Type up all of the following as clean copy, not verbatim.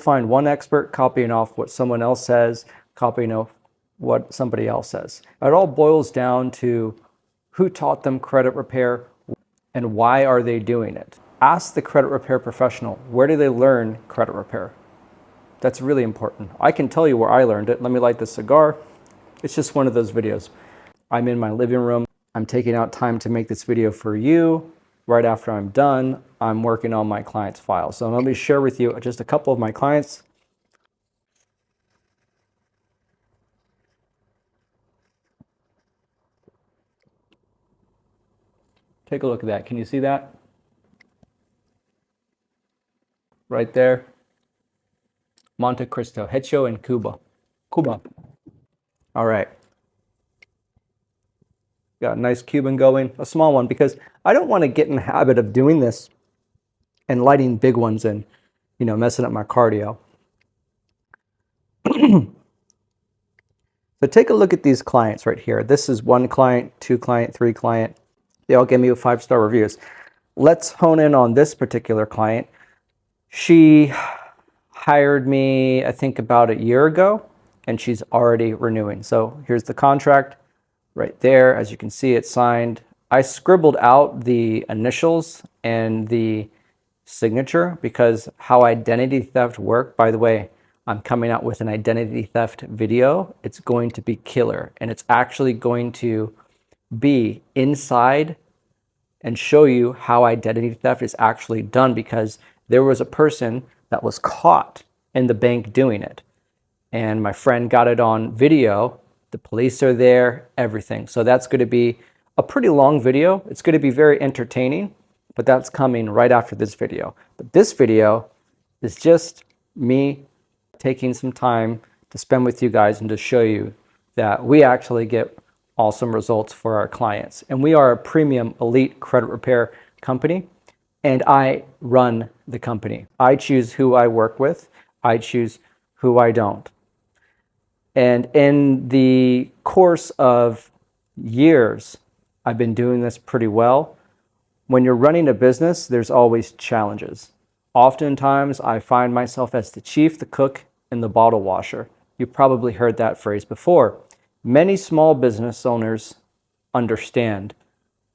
Find one expert copying off what someone else says, copying off what somebody else says. It all boils down to who taught them credit repair and why are they doing it. Ask the credit repair professional, where do they learn credit repair? That's really important. I can tell you where I learned it. Let me light this cigar. It's just one of those videos. I'm in my living room. I'm taking out time to make this video for you. Right after I'm done, I'm working on my client's file. So let me share with you just a couple of my clients. Take a look at that. Can you see that? Right there. Monte Cristo, Hecho in Cuba. All right. Got a nice Cuban going, a small one, because I don't want to get in the habit of doing this and lighting big ones and, messing up my cardio. So take a look at these clients right here. This is 1 client, 2 client, 3 client. They all give me 5-star reviews. Let's hone in on this particular client. She hired me, I think, about a year ago, and she's already renewing. So here's the contract right there. As you can see, it's signed. I scribbled out the initials and the signature because how identity theft work, by the way, I'm coming out with an identity theft video. It's going to be killer, and it's actually going to be inside and show you how identity theft is actually done, because there was a person that was caught in the bank doing it. And my friend got it on video. The police are there, everything. So that's going to be a pretty long video. It's going to be very entertaining, but that's coming right after this video. But this video is just me taking some time to spend with you guys and to show you that we actually get awesome results for our clients. And we are a premium elite credit repair company, and I run the company. I choose who I work with. I choose who I don't. And in the course of years, I've been doing this pretty well. When you're running a business, there's always challenges. Oftentimes, I find myself as the chief, the cook, and the bottle washer. You probably heard that phrase before. Many small business owners understand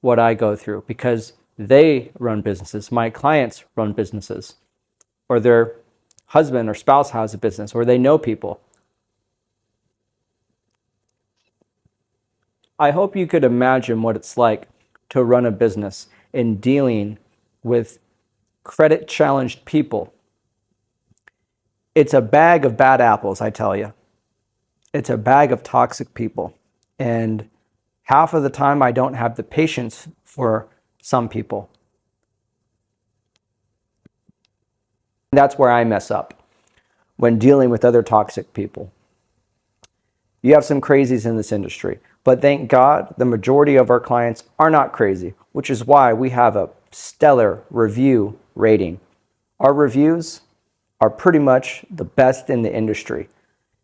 what I go through because they run businesses. My clients run businesses, or their husband or spouse has a business, or they know people. I hope you could imagine what it's like to run a business in dealing with credit challenged people. It's a bag of bad apples, I tell you. It's a bag of toxic people. And half of the time, I don't have the patience for some people. That's where I mess up when dealing with other toxic people. You have some crazies in this industry, but thank God the majority of our clients are not crazy, which is why we have a stellar review rating. Our reviews are pretty much the best in the industry.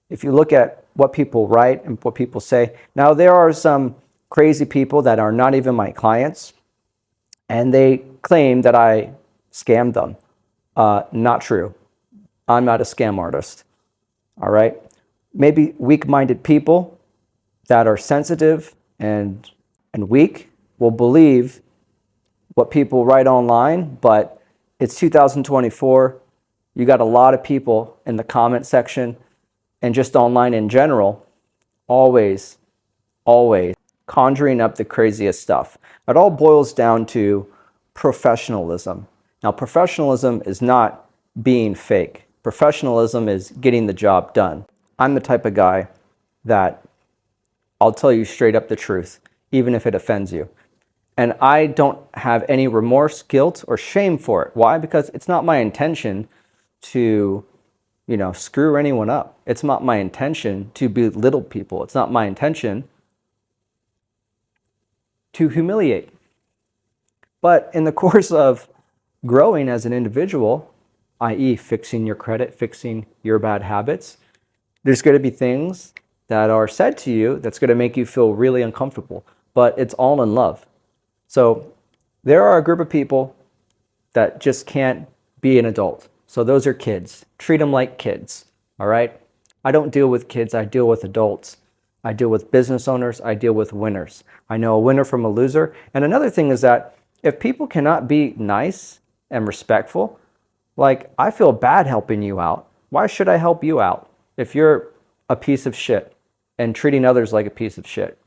If you look at what people write and what people say, now there are some crazy people that are not even my clients, and they claim that I scammed them. Not true. I'm not a scam artist. All right. Maybe weak-minded people that are sensitive and weak will believe what people write online, but it's 2024. You got a lot of people in the comment section and just online in general, always conjuring up the craziest stuff. It all boils down to professionalism. Now, professionalism is not being fake. Professionalism is getting the job done. I'm the type of guy that I'll tell you straight up the truth, even if it offends you. And I don't have any remorse, guilt, or shame for it. Why? Because it's not my intention to, screw anyone up. It's not my intention to belittle people. It's not my intention to humiliate. But in the course of growing as an individual, i.e. fixing your credit, fixing your bad habits, there's going to be things that are said to you that's going to make you feel really uncomfortable, but it's all in love. So there are a group of people that just can't be an adult. So those are kids. Treat them like kids, all right? I don't deal with kids, I deal with adults. I deal with business owners, I deal with winners. I know a winner from a loser. And another thing is that if people cannot be nice and respectful, like, I feel bad helping you out. Why should I help you out if you're a piece of shit and treating others like a piece of shit?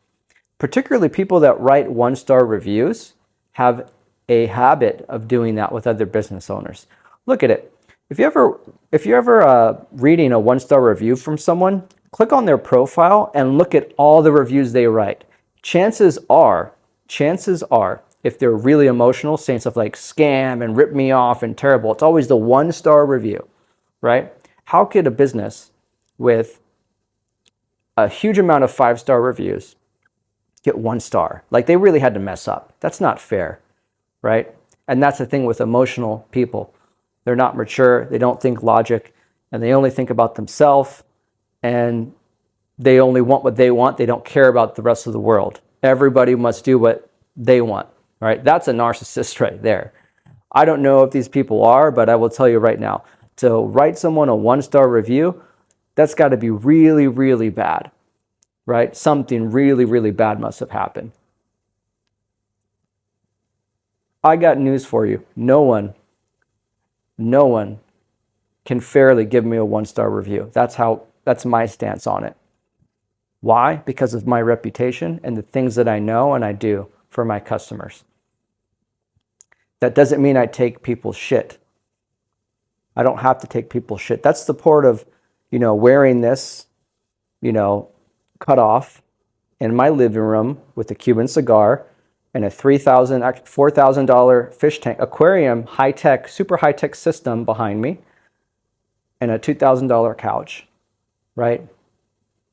Particularly people that write one-star reviews have a habit of doing that with other business owners. Look at it. If you're ever reading a one-star review from someone, click on their profile and look at all the reviews they write. Chances are, if they're really emotional, saying stuff like scam and rip me off and terrible, it's always the one-star review, right? How could a business with a huge amount of five-star reviews get 1 star? Like, they really had to mess up. That's not fair, right? And that's the thing with emotional people. They're not mature, they don't think logic, and they only think about themselves, and they only want what they want. They don't care about the rest of the world. Everybody must do what they want, right? That's a narcissist right there. I don't know if these people are, but I will tell you right now, to write someone a 1-star review, that's got to be really, really bad, right? Something really, really bad must have happened. I got news for you. No one can fairly give me a 1-star review. That's my stance on it. Why? Because of my reputation and the things that I know and I do for my customers. That doesn't mean I take people's shit. I don't have to take people's shit. That's the part of, wearing this, cut off in my living room with a Cuban cigar and a $4,000 fish tank aquarium, high-tech, super high-tech system behind me, and a $2,000 couch, right?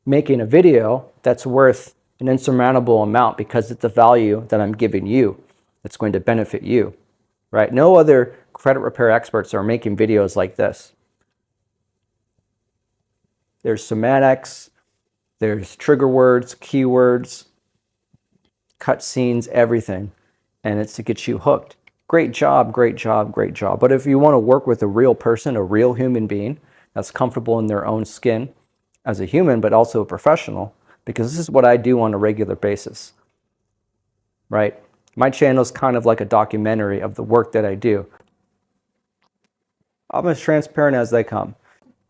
Making a video that's worth an insurmountable amount because it's the value that I'm giving you that's going to benefit you, right? No other credit repair experts are making videos like this. There's semantics, there's trigger words, keywords, cut scenes, everything, and it's to get you hooked. Great job, great job, great job. But if you want to work with a real person, a real human being that's comfortable in their own skin as a human, but also a professional, because this is what I do on a regular basis, right? My channel is kind of like a documentary of the work that I do. I'm as transparent as they come.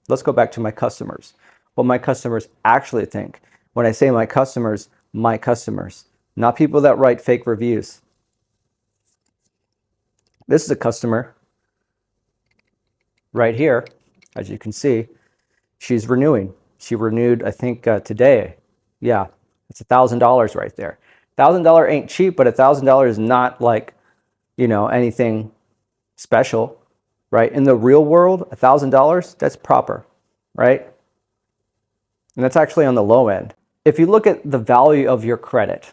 Let's go back to my customers. What my customers actually think. When I say my customers, not people that write fake reviews. This is a customer right here, as you can see. She's renewing. She renewed, I think, today. Yeah, it's $1,000 right there. $1,000 ain't cheap, but $1,000 is not like, anything special, right? In the real world, $1,000, that's proper, right? And that's actually on the low end. If you look at the value of your credit,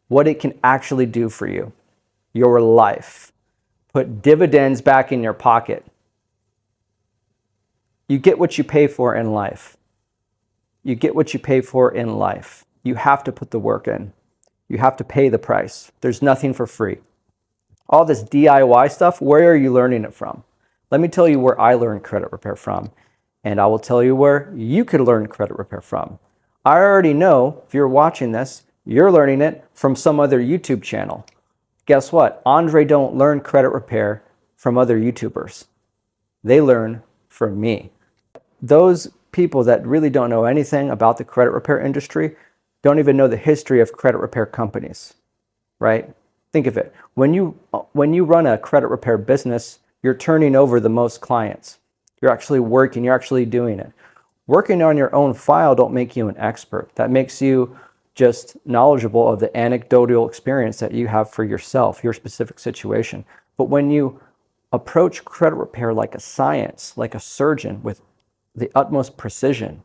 what it can actually do for you, your life, put dividends back in your pocket. You get what you pay for in life. You get what you pay for in life. You have to put the work in. You have to pay the price. There's nothing for free. All this DIY stuff, where are you learning it from? Let me tell you where I learned credit repair from, and I will tell you where you could learn credit repair from. I already know, if you're watching this, you're learning it from some other YouTube channel. Guess what? Andre don't learn credit repair from other YouTubers. They learn from me. Those people that really don't know anything about the credit repair industry don't even know the history of credit repair companies, right? Think of it. When you run a credit repair business, you're turning over the most clients. You're actually working, you're actually doing it. Working on your own file don't make you an expert. That makes you just knowledgeable of the anecdotal experience that you have for yourself, your specific situation. But when you approach credit repair like a science, like a surgeon with the utmost precision,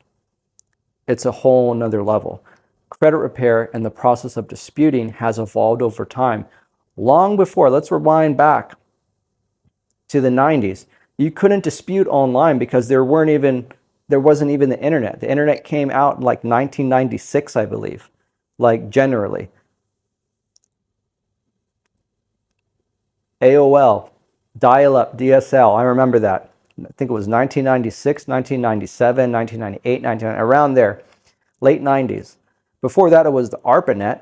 it's a whole nother level. Credit repair and the process of disputing has evolved over time. Long before, let's rewind back to the 90s. You couldn't dispute online because there wasn't even the internet. The internet came out in like 1996, I believe, like generally. AOL, Dial-up, DSL, I remember that. I think it was 1996, 1997, 1998, 1990, around there, late 90s. Before that, it was the ARPANET.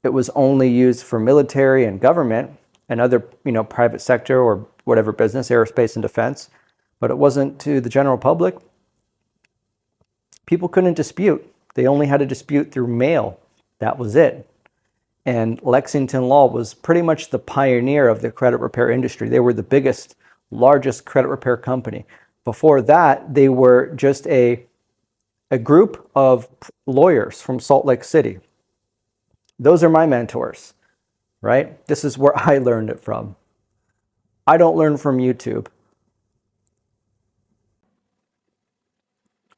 It was only used for military and government and other, private sector or whatever business, aerospace and defense, but it wasn't to the general public. People couldn't dispute. They only had to dispute through mail. That was it. And Lexington Law was pretty much the pioneer of the credit repair industry. They were the biggest, largest credit repair company. Before that, they were just a group of lawyers from Salt Lake City. Those are my mentors, right? This is where I learned it from. I don't learn from YouTube.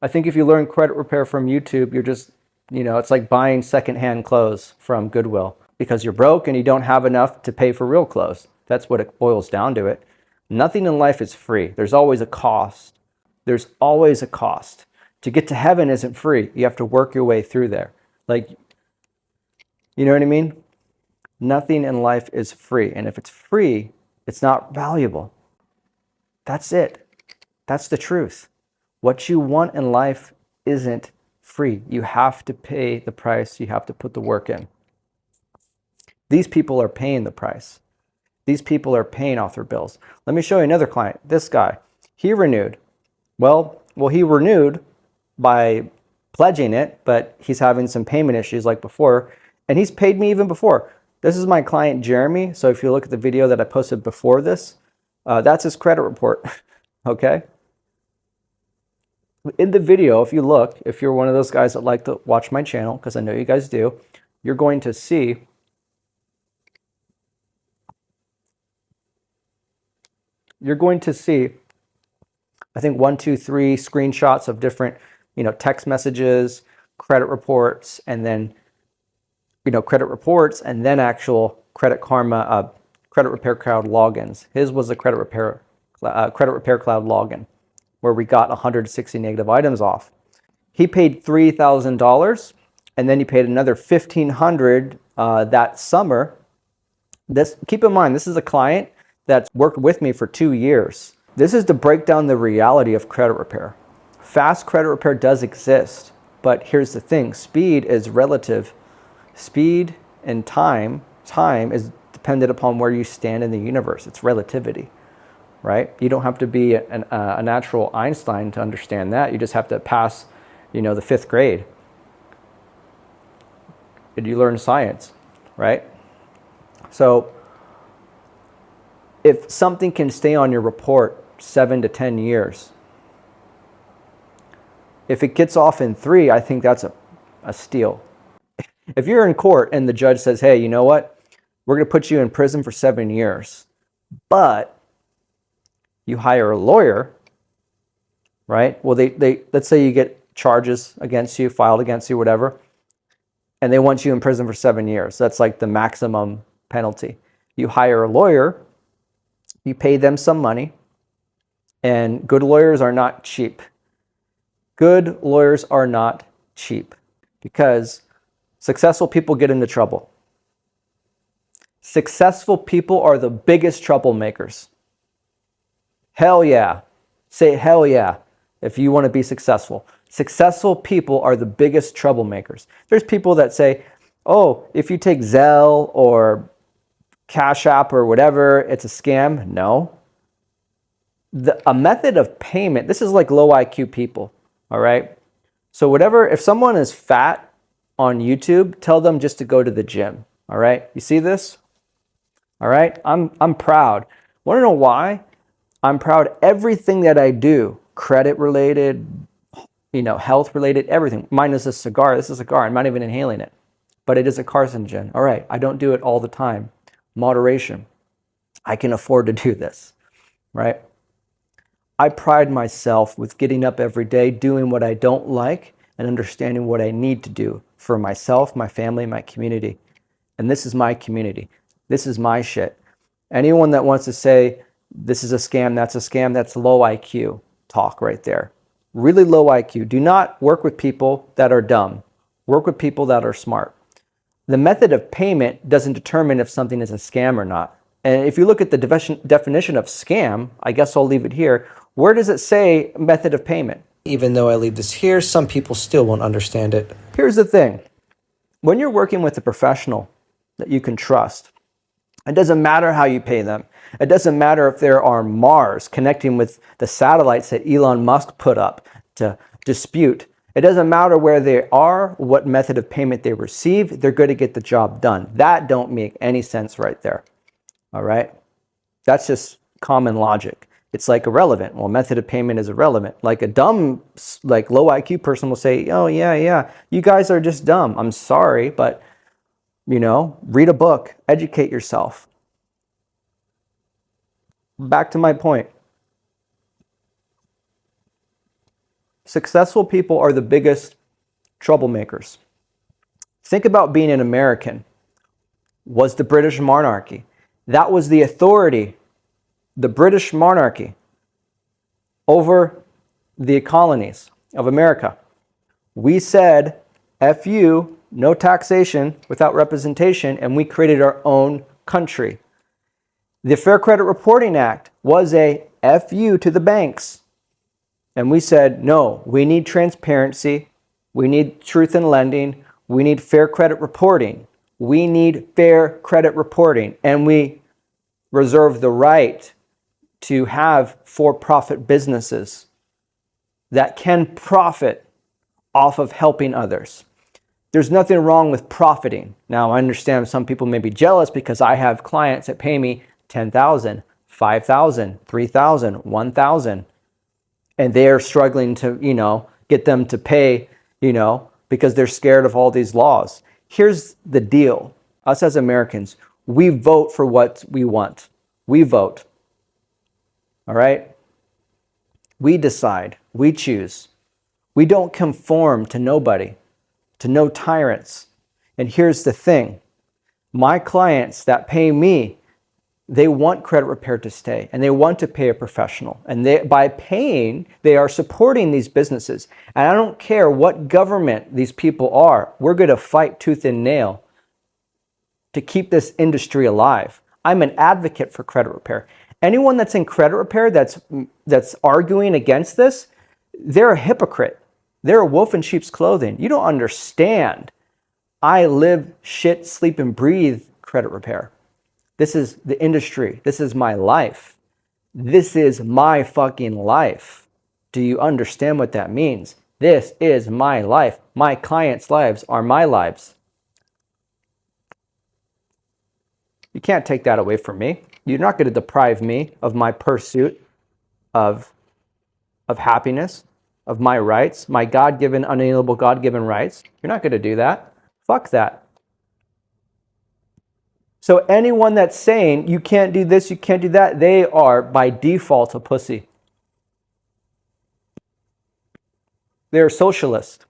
I think if you learn credit repair from YouTube, you're just, it's like buying secondhand clothes from Goodwill because you're broke and you don't have enough to pay for real clothes. That's what it boils down to it. Nothing in life is free. There's always a cost. There's always a cost. To get to heaven isn't free. You have to work your way through there. Like, you know what I mean? Nothing in life is free. And if it's free, it's not valuable. That's it. That's the truth. What you want in life isn't free. You have to pay the price. You have to put the work in. These people are paying the price. These people are paying off their bills. Let me show you another client. This guy, he renewed. Well, he renewed by pledging it, but he's having some payment issues like before, and he's paid me even before. This is my client, Jeremy. So if you look at the video that I posted before this, that's his credit report, okay? In the video, if you look, if you're one of those guys that like to watch my channel, because I know you guys do, you're going to see I think 1, 2, 3 screenshots of different, text messages, credit reports, and then, credit reports, and then actual Credit Karma, Credit Repair Cloud logins. His was a Credit Repair Cloud login, where we got 160 negative items off. He paid $3,000, and then he paid another $1,500 that summer. Keep in mind, this is a client that's worked with me for 2 years. This is to break down the reality of credit repair. Fast credit repair does exist, but here's the thing. Speed is relative. Speed and time is dependent upon where you stand in the universe. It's relativity, right? You don't have to be a natural Einstein to understand that. You just have to pass, the 5th grade. And you learn science, right? So if something can stay on your report 7 to 10 years, if it gets off in 3, I think that's a steal. If you're in court and the judge says, hey, you know what? We're going to put you in prison for 7 years, but you hire a lawyer, right? Well, they let's say you get charges against you, filed against you, whatever, and they want you in prison for 7 years. That's like the maximum penalty. You hire a lawyer, you pay them some money, and good lawyers are not cheap. Good lawyers are not cheap because successful people get into trouble. Successful people are the biggest troublemakers. Hell yeah. Say hell yeah if you want to be successful. Successful people are the biggest troublemakers. There's people that say, oh, if you take Zelle or Cash App or whatever, it's a scam. No. A method of payment, this is like low IQ people, all right? So if someone is fat on YouTube, tell them just to go to the gym, all right? You see this? All right? I'm proud. Want to know why? I'm proud everything that I do, credit related, health related, everything. Mine is a cigar. This is a cigar. I'm not even inhaling it, but it is a carcinogen. All right. I don't do it all the time. Moderation. I can afford to do this, right? I pride myself with getting up every day, doing what I don't like, and understanding what I need to do for myself, my family, my community. And this is my community. This is my shit. Anyone that wants to say, this is a scam, that's low IQ talk right there. Really low IQ. Do not work with people that are dumb. Work with people that are smart. The method of payment doesn't determine if something is a scam or not. And if you look at the definition of scam, I guess I'll leave it here. Where does it say method of payment? Even though I leave this here, some people still won't understand it. Here's the thing. When you're working with a professional that you can trust, it doesn't matter how you pay them. It doesn't matter if there are Mars connecting with the satellites that Elon Musk put up to dispute. It doesn't matter where they are, what method of payment they receive, they're going to get the job done. That don't make any sense right there. All right? That's just common logic. It's like irrelevant. Well, method of payment is irrelevant. Like a dumb, like low IQ person will say, oh, yeah, you guys are just dumb. I'm sorry, but, read a book, educate yourself. Back to my point. Successful people are the biggest troublemakers. Think about being an American. Was the British monarchy. That was the authority, the British monarchy, over the colonies of America. We said, F you, no taxation without representation, and we created our own country. The Fair Credit Reporting Act was a F you to the banks. And we said, no, we need transparency. We need truth in lending. We need fair credit reporting. We need fair credit reporting. And we reserve the right to have for-profit businesses that can profit off of helping others. There's nothing wrong with profiting. Now, I understand some people may be jealous because I have clients that pay me $10,000, $5,000, $3,000, $1,000. And they're struggling to, get them to pay, because they're scared of all these laws. Here's the deal. Us as Americans, we vote for what we want. We vote. All right? We decide. We choose. We don't conform to nobody, to no tyrants. And here's the thing. My clients that pay me, they want credit repair to stay, and they want to pay a professional. And by paying, they are supporting these businesses. And I don't care what government these people are. We're going to fight tooth and nail to keep this industry alive. I'm an advocate for credit repair. Anyone that's in credit repair that's arguing against this, they're a hypocrite. They're a wolf in sheep's clothing. You don't understand. I live, shit, sleep, and breathe credit repair. This is the industry. This is my life. This is my fucking life. Do you understand what that means? This is my life. My clients' lives are my lives. You can't take that away from me. You're not going to deprive me of my pursuit of happiness, of my rights, my God-given, unalienable God-given rights. You're not going to do that. Fuck that. So anyone that's saying you can't do this, you can't do that, they are by default a pussy. They're a socialist.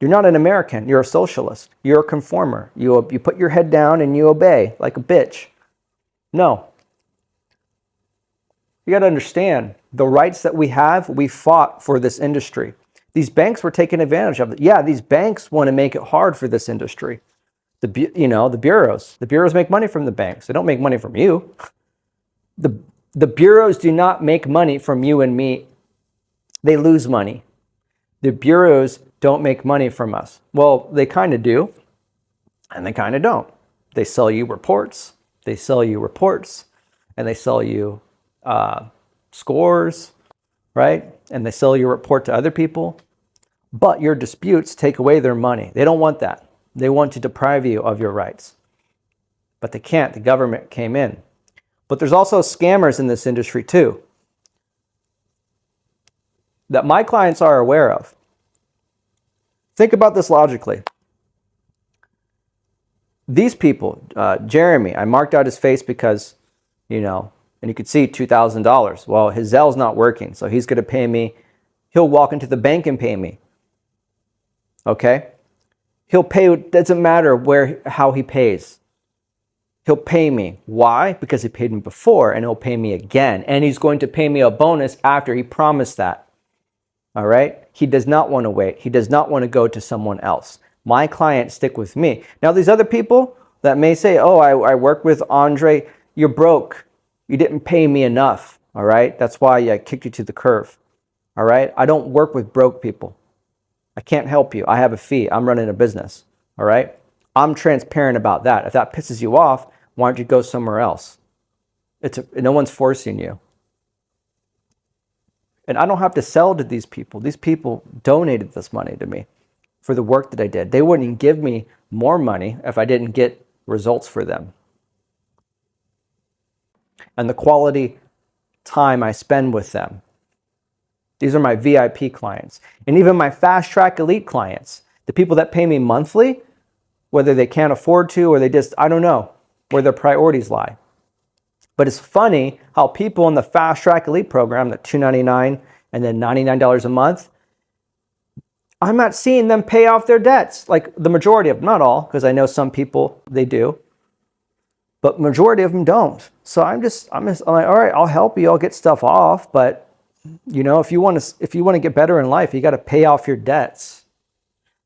You're not an American. You're a socialist. You're a conformer. You put your head down and you obey like a bitch. No. You got to understand, the rights that we have, we fought for this industry. These banks were taking advantage of it. Yeah, these banks want to make it hard for this industry. The bureaus. The bureaus make money from the banks. They don't make money from you. The bureaus do not make money from you and me. They lose money. The bureaus don't make money from us. Well, they kind of do, and they kind of don't. They sell you reports. They sell you reports, and they sell you scores, right? And they sell your report to other people. But your disputes take away their money. They don't want that. They want to deprive you of your rights. But they can't. The government came in. But there's also scammers in this industry too, that my clients are aware of. Think about this logically. These people, Jeremy, I marked out his face because, and you could see $2,000. Well, his Zelle's not working, so he's going to pay me. He'll walk into the bank and pay me. Okay? He'll pay, it doesn't matter how he pays. He'll pay me. Why? Because he paid me before, and he'll pay me again. And he's going to pay me a bonus after he promised that. All right? He does not want to wait. He does not want to go to someone else. My clients stick with me. Now, these other people, that may say, oh, I work with Andre. You're broke. You didn't pay me enough. All right. That's why I kicked you to the curb. All right. I don't work with broke people. I can't help you. I have a fee. I'm running a business. All right. I'm transparent about that. If that pisses you off, why don't you go somewhere else? No one's forcing you. And I don't have to sell to these people. These people donated this money to me for the work that I did. They wouldn't give me more money if I didn't get results for them. And the quality time I spend with them. These are my VIP clients. And even my fast track elite clients, the people that pay me monthly, whether they can't afford to or they just, I don't know where their priorities lie. But it's funny how people in the fast track elite program, the $299 and then $99 a month, I'm not seeing them pay off their debts. Like the majority of them, not all, because I know some people, they do. But majority of them don't. So I'm like, all right, I'll help you. I'll get stuff off. But if you want to get better in life, you got to pay off your debts.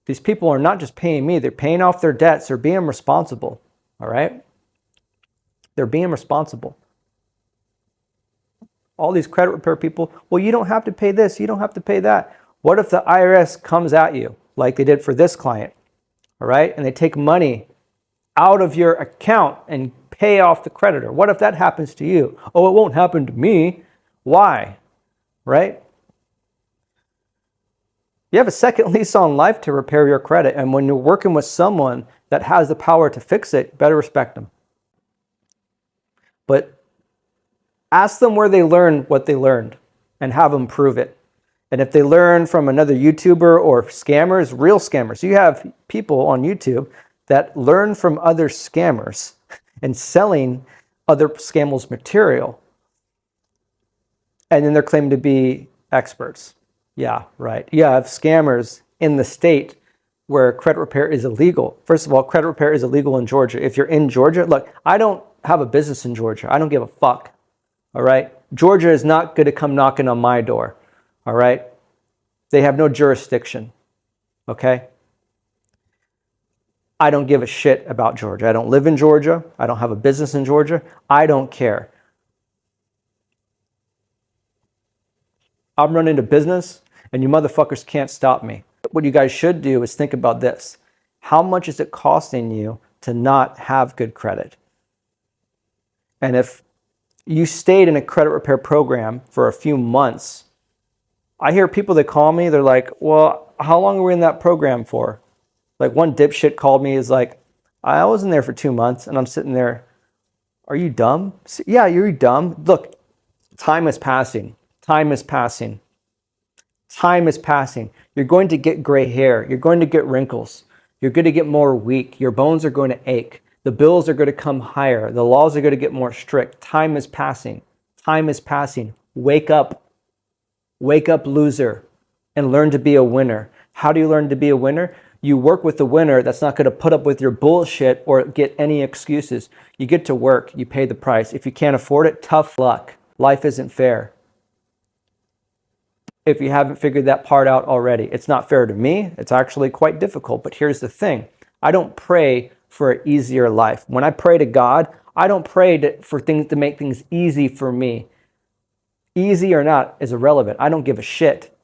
These people are not just paying me; they're paying off their debts. They're being responsible. All right, they're being responsible. All these credit repair people. Well, you don't have to pay this. You don't have to pay that. What if the IRS comes at you like they did for this client? All right, and they take money out of your account and pay off the creditor. What if that happens to you? Oh, it won't happen to me. Why? Right? You have a second lease on life to repair your credit. And when you're working with someone that has the power to fix it, better respect them. But ask them where they learned what they learned and have them prove it. And if they learn from another YouTuber or scammers, real scammers, you have people on YouTube that learn from other scammers and selling other scammers material. And then they're claiming to be experts. Yeah, right. You have scammers in the state where credit repair is illegal. First of all, credit repair is illegal in Georgia. If you're in Georgia, look, I don't have a business in Georgia. I don't give a fuck. All right? Georgia is not going to come knocking on my door. All right? They have no jurisdiction. Okay? I don't give a shit about Georgia. I don't live in Georgia. I don't have a business in Georgia. I don't care. I'm running a business, and you motherfuckers can't stop me. What you guys should do is think about this. How much is it costing you to not have good credit? And if you stayed in a credit repair program for a few months, I hear people that call me, they're like, well, how long were we in that program for? Like one dipshit called me, is like, I was in there for 2 months, and I'm sitting there, are you dumb? Yeah, you're dumb. Look, time is passing. Time is passing. Time is passing. You're going to get gray hair. You're going to get wrinkles. You're going to get more weak. Your bones are going to ache. The bills are going to come higher. The laws are going to get more strict. Time is passing. Time is passing. Wake up. Wake up, loser, and learn to be a winner. How do you learn to be a winner? You work with a winner that's not going to put up with your bullshit or get any excuses. You get to work. You pay the price. If you can't afford it, tough luck. Life isn't fair. If you haven't figured that part out already, it's not fair to me. It's actually quite difficult. But here's the thing. I don't pray for an easier life. When I pray to God, I don't pray for things to make things easy for me. Easy or not is irrelevant. I don't give a shit.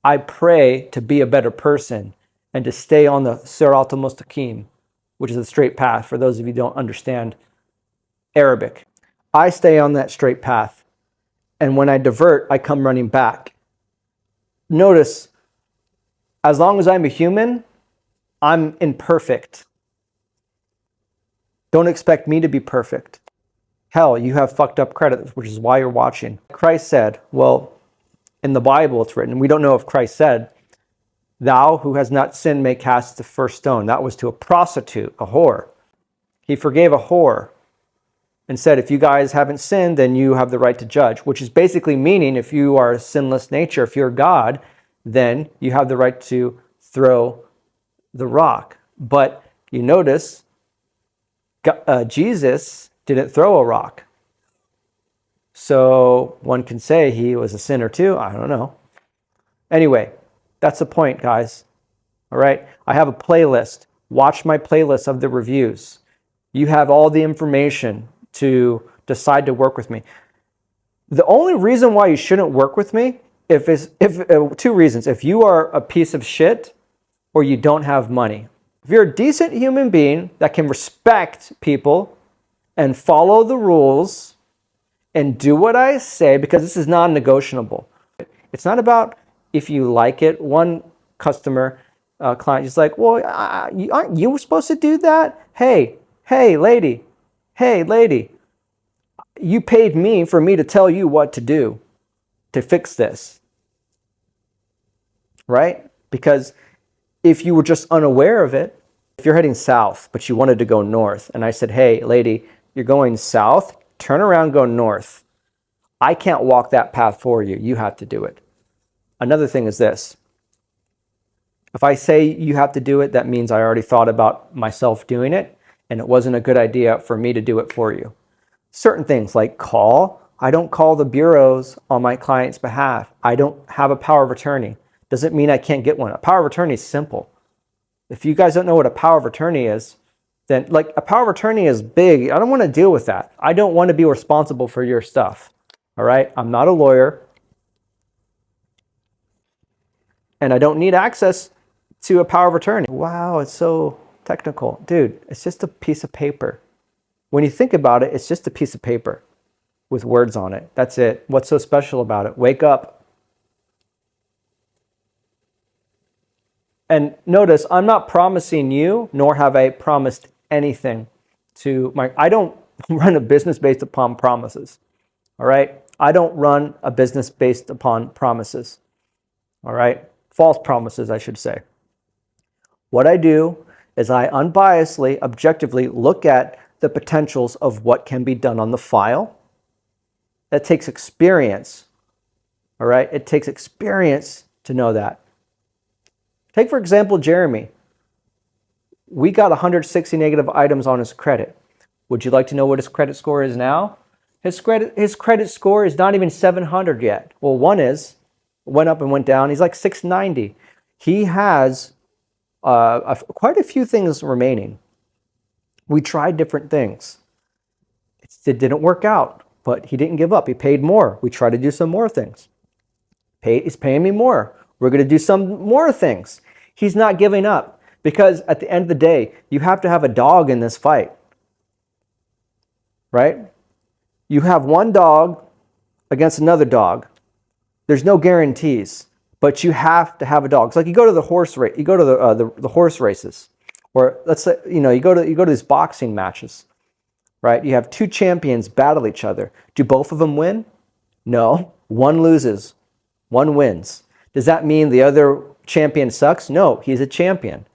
I pray to be a better person and to stay on the Sirat al-Mustaqim, which is a straight path for those of you who don't understand Arabic. I stay on that straight path. And when I divert, I come running back. Notice, as long as I'm a human, I'm imperfect. Don't expect me to be perfect. Hell, you have fucked up credit, which is why you're watching. Christ said, well, in the Bible it's written, we don't know if Christ said, thou who has not sinned may cast the first stone. That was to a prostitute, a whore. He forgave a whore and said, if you guys haven't sinned, then you have the right to judge, which is basically meaning if you are a sinless nature, if you're God, then you have the right to throw the rock. But you notice, Jesus didn't throw a rock. So one can say he was a sinner too. I don't know. Anyway, that's the point, guys. All right. I have a playlist. Watch my playlist of the reviews. You have all the information to decide to work with me. The only reason why you shouldn't work with me, if two reasons. If you are a piece of shit or you don't have money. If you're a decent human being that can respect people and follow the rules and do what I say, because this is non-negotiable. It's not about if you like it. One customer, client, is like, well, aren't you supposed to do that? Hey, lady, you paid me for me to tell you what to do to fix this, right? Because if you were just unaware of it, if you're heading south, but you wanted to go north, and I said, hey, lady, you're going south, turn around, go north. I can't walk that path for you. You have to do it. Another thing is this. If I say you have to do it, that means I already thought about myself doing it, and it wasn't a good idea for me to do it for you. Certain things like call. I don't call the bureaus on my client's behalf. I don't have a power of attorney. Doesn't mean I can't get one. A power of attorney is simple. If you guys don't know what a power of attorney is, then like a power of attorney is big. I don't want to deal with that. I don't want to be responsible for your stuff. All right? I'm not a lawyer. And I don't need access to a power of attorney. Wow, it's so technical. Dude, it's just a piece of paper. When you think about it, it's just a piece of paper with words on it. That's it. What's so special about it? Wake up. And notice, I'm not promising you, nor have I promised anything to my... I don't run a business based upon promises. All right? I don't run a business based upon promises. All right? False promises, I should say. What I do is I unbiasedly, objectively look at the potentials of what can be done on the file. That takes experience. All right? It takes experience to know that. Take, for example, Jeremy. We got 160 negative items on his credit. Would you like to know what his credit score is now? His credit score is not even 700 yet. Well, one is, went up and went down. He's like 690. He has quite a few things remaining. We tried different things. It didn't work out, but he didn't give up. He paid more. We tried to do some more things. He's paying me more. We're going to do some more things. He's not giving up, because at the end of the day, you have to have a dog in this fight, right? You have one dog against another dog. There's no guarantees, but you have to have a dog. It's like you go to the horse race. You go to the horse races, or let's say you go to these boxing matches, right? You have two champions battle each other. Do both of them win? No. One loses, one wins. Does that mean the other champion sucks? No, he's a champion.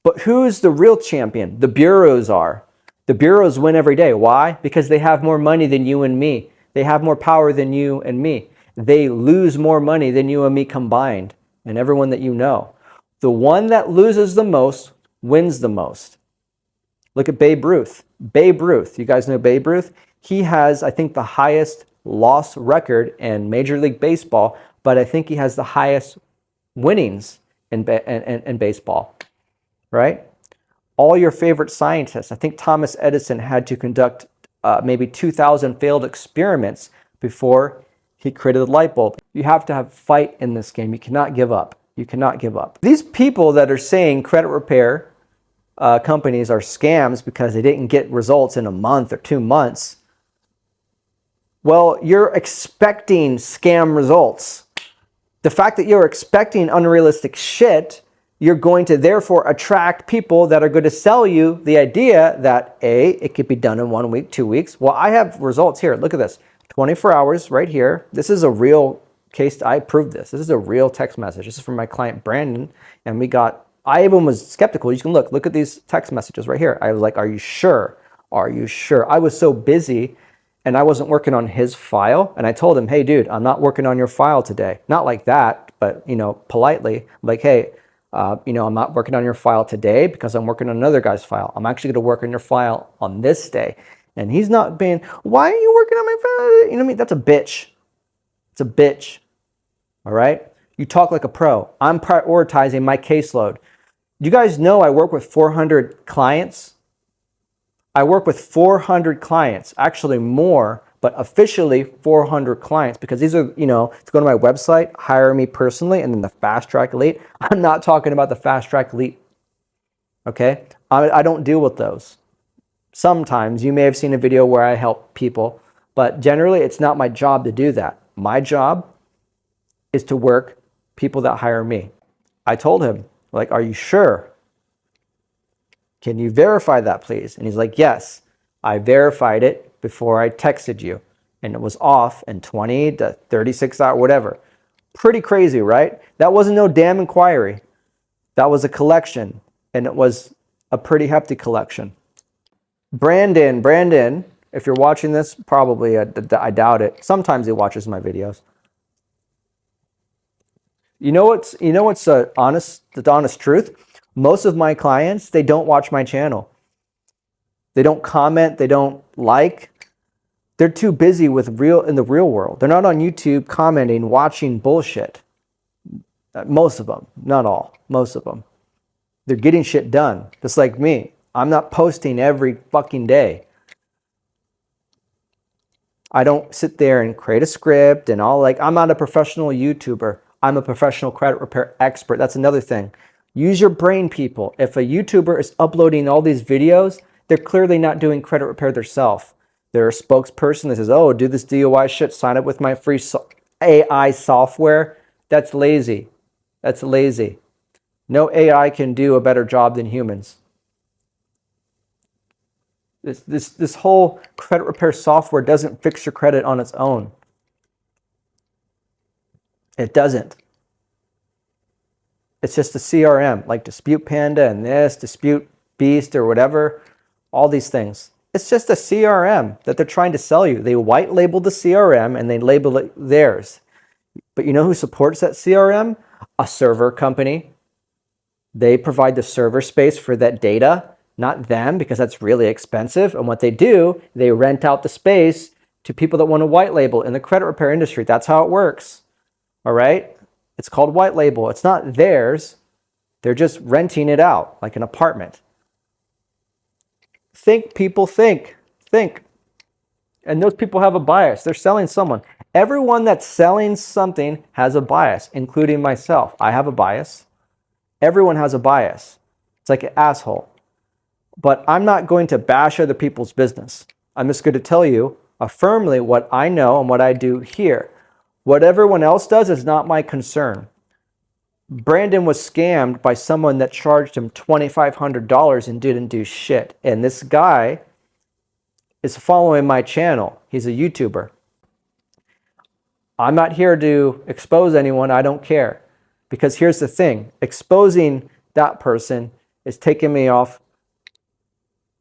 But who's the real champion? The bureaus are. The bureaus win every day. Why? Because they have more money than you and me. They have more power than you and me. They lose more money than you and me combined, and everyone that you know. The one that loses the most wins the most. Look at Babe Ruth. Babe Ruth, you guys know Babe Ruth? He has, I think, the highest loss record in Major League Baseball, but I think he has the highest winnings in baseball, right? All your favorite scientists. I think Thomas Edison had to conduct maybe 2,000 failed experiments before he created the light bulb. You have to have fight in this game. You cannot give up. You cannot give up. These people that are saying credit repair companies are scams because they didn't get results in a month or 2 months, well, you're expecting scam results. The fact that you're expecting unrealistic shit, you're going to therefore attract people that are going to sell you the idea that A, it could be done in 1 week, 2 weeks. Well, I have results here. Look at this. 24 hours right here. This is a real case. I proved this. This is a real text message. This is from my client, Brandon. And I even was skeptical. You can look at these text messages right here. I was like, are you sure? Are you sure? I was so busy and I wasn't working on his file. And I told him, hey, dude, I'm not working on your file today. Not like that, but, politely, like, hey, I'm not working on your file today because I'm working on another guy's file. I'm actually going to work on your file on this day. And he's not being, why are you working on my file? You know what I mean? That's a bitch. It's a bitch. All right? You talk like a pro. I'm prioritizing my caseload. You guys know I work with 400 clients. I work with 400 clients, actually more, but officially 400 clients, because these are, you know, to go to my website, hire me personally, and then the fast track elite. I'm not talking about the fast track elite. Okay. I don't deal with those. Sometimes you may have seen a video where I help people, but generally it's not my job to do that. My job is to work people that hire me. I told him, like, are you sure? Can you verify that, please? And he's like, yes, I verified it before I texted you. And it was off in 20 to 36 hours, whatever. Pretty crazy, right? That wasn't no damn inquiry. That was a collection. And it was a pretty hefty collection. Brandon, if you're watching this, probably, I doubt it. Sometimes he watches my videos. You know what's the honest truth? Most of my clients, they don't watch my channel. They don't comment, they don't like. They're too busy with in the real world. They're not on YouTube commenting, watching bullshit. Most of them, not all, most of them. They're getting shit done, just like me. I'm not posting every fucking day. I don't sit there and create a script and all, like, I'm not a professional YouTuber. I'm a professional credit repair expert. That's another thing. Use your brain, people. If a YouTuber is uploading all these videos, they're clearly not doing credit repair themselves. They're a spokesperson that says, oh, do this DOI shit, sign up with my free AI software. That's lazy. That's lazy. No AI can do a better job than humans. This whole credit repair software doesn't fix your credit on its own. It doesn't. It's just a CRM, like Dispute Panda and this, Dispute Beast or whatever, all these things. It's just a CRM that they're trying to sell you. They white label the CRM and they label it theirs. But you know who supports that CRM? A server company. They provide the server space for that data, not them, because that's really expensive. And what they do, they rent out the space to people that want to white label in the credit repair industry. That's how it works. All right? It's called white label. It's not theirs. They're just renting it out like an apartment. Think, people, think. Think. And those people have a bias. They're selling someone. Everyone that's selling something has a bias, including myself. I have a bias. Everyone has a bias. It's like an asshole. But I'm not going to bash other people's business. I'm just going to tell you firmly what I know and what I do here. What everyone else does is not my concern. Brandon was scammed by someone that charged him $2,500 and didn't do shit. And this guy is following my channel. He's a YouTuber. I'm not here to expose anyone. I don't care. Because here's the thing. Exposing that person is taking me off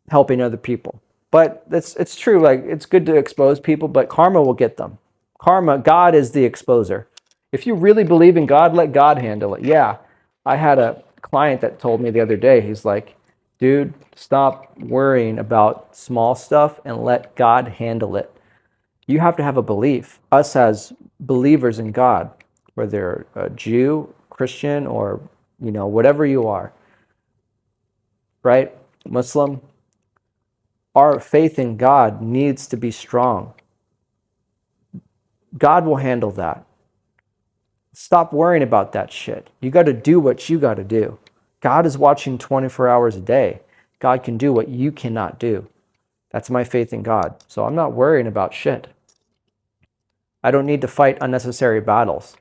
helping other people. But it's true. Like, it's good to expose people, but karma will get them. Karma, God is the exposer. If you really believe in God, let God handle it. Yeah, I had a client that told me the other day, he's like, dude, stop worrying about small stuff and let God handle it. You have to have a belief. Us as believers in God, whether you're a Jew, Christian, or, you know, whatever you are, right? Muslim, our faith in God needs to be strong. God will handle that. Stop worrying about that shit. You got to do what you got to do. God is watching 24 hours a day. God can do what you cannot do. That's my faith in God. So I'm not worrying about shit. I don't need to fight unnecessary battles.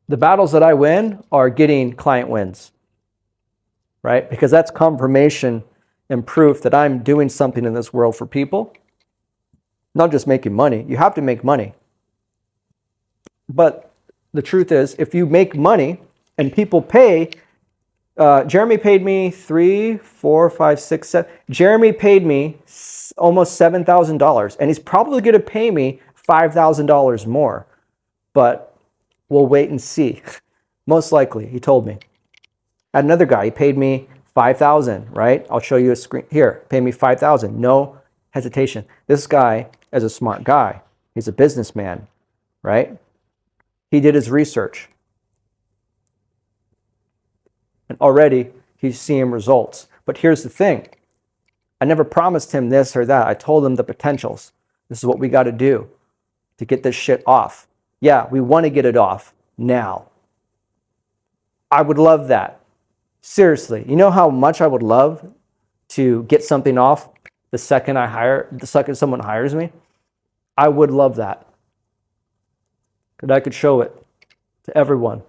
The battles that I win are getting client wins, right? Because that's confirmation and proof that I'm doing something in this world for people. Not just making money. You have to make money. But the truth is, if you make money and people pay, Jeremy paid me $3, $4, $5, $6, $7. Jeremy paid me almost $7,000, and he's probably going to pay me $5,000 more. But we'll wait and see. Most likely, he told me. I had another guy, he paid me $5,000, right? I'll show you a screen here. Pay me $5,000. No hesitation. This guy is a smart guy. He's a businessman, right? He did his research. And already he's seeing results. But here's the thing. I never promised him this or that. I told him the potentials. This is what we got to do to get this shit off. Yeah, we want to get it off now. I would love that. Seriously, you know how much I would love to get something off the second someone hires me? I would love that. Because I could show it to everyone.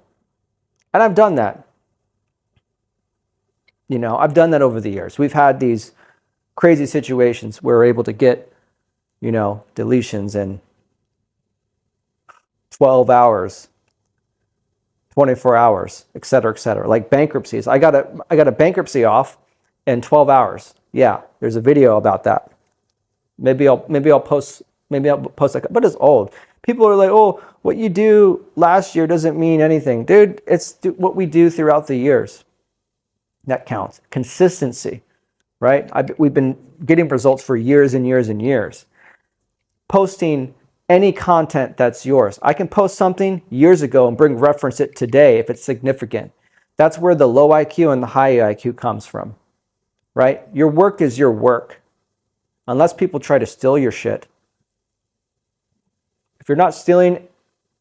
And I've done that. You know, I've done that over the years. We've had these crazy situations where we're able to get, you know, deletions in 12 hours, 24 hours, et cetera, like bankruptcies. I got a bankruptcy off in 12 hours. Yeah, there's a video about that. Maybe I'll post that, but it's old. People are like, "Oh, what you do last year doesn't mean anything." Dude, it's what we do throughout the years that counts. Consistency, right? We've been getting results for years and years and years. Posting any content that's yours. I can post something years ago and reference it today if it's significant. That's where the low IQ and the high IQ comes from, right? Your work is your work. Unless people try to steal your shit. If you're not stealing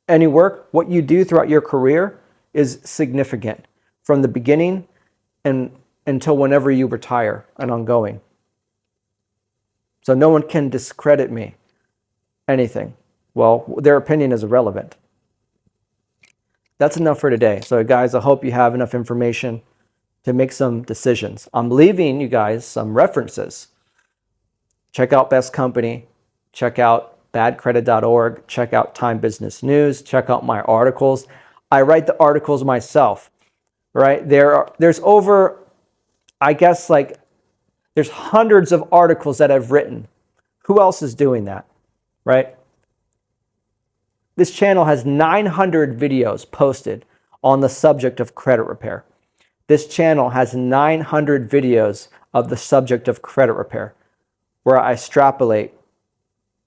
any work, what you do throughout your career is significant from the beginning and until whenever you retire and ongoing. So no one can discredit me. Anything. Well, their opinion is irrelevant. That's enough for today. So guys, I hope you have enough information to make some decisions. I'm leaving you guys some references. Check out Best Company. Check out badcredit.org. Check out Time Business News. Check out my articles. I write the articles myself, right? There's over, I guess, like, there's hundreds of articles that I've written. Who else is doing that, right? This channel has 900 videos posted on the subject of credit repair. This channel has 900 videos of the subject of credit repair, where I extrapolate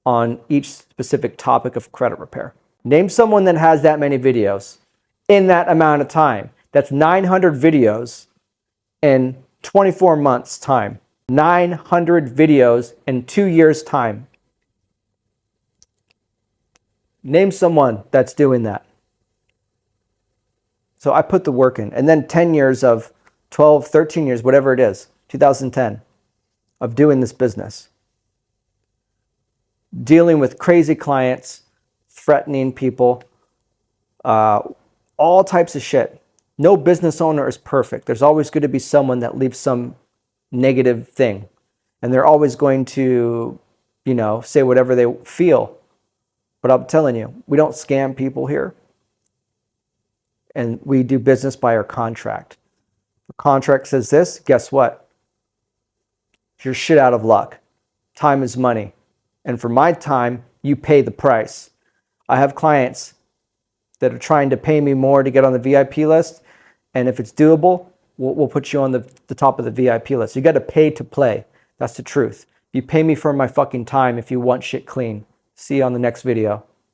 on each specific topic of credit repair. Name someone that has that many videos in that amount of time. That's 900 videos in 24 months' time. 900 videos in 2 years' time. Name someone that's doing that. So I put the work in. And then 10 years of 12, 13 years, whatever it is, 2010, of doing this business. Dealing with crazy clients, threatening people, all types of shit. No business owner is perfect. There's always going to be someone that leaves some negative thing. And they're always going to, you know, say whatever they feel. But I'm telling you, we don't scam people here. And we do business by our contract. The contract says this, guess what? You're shit out of luck. Time is money. And for my time, you pay the price. I have clients that are trying to pay me more to get on the VIP list. And if it's doable, we'll put you on the top of the VIP list. You got to pay to play. That's the truth. You pay me for my fucking time if you want shit clean. See you on the next video.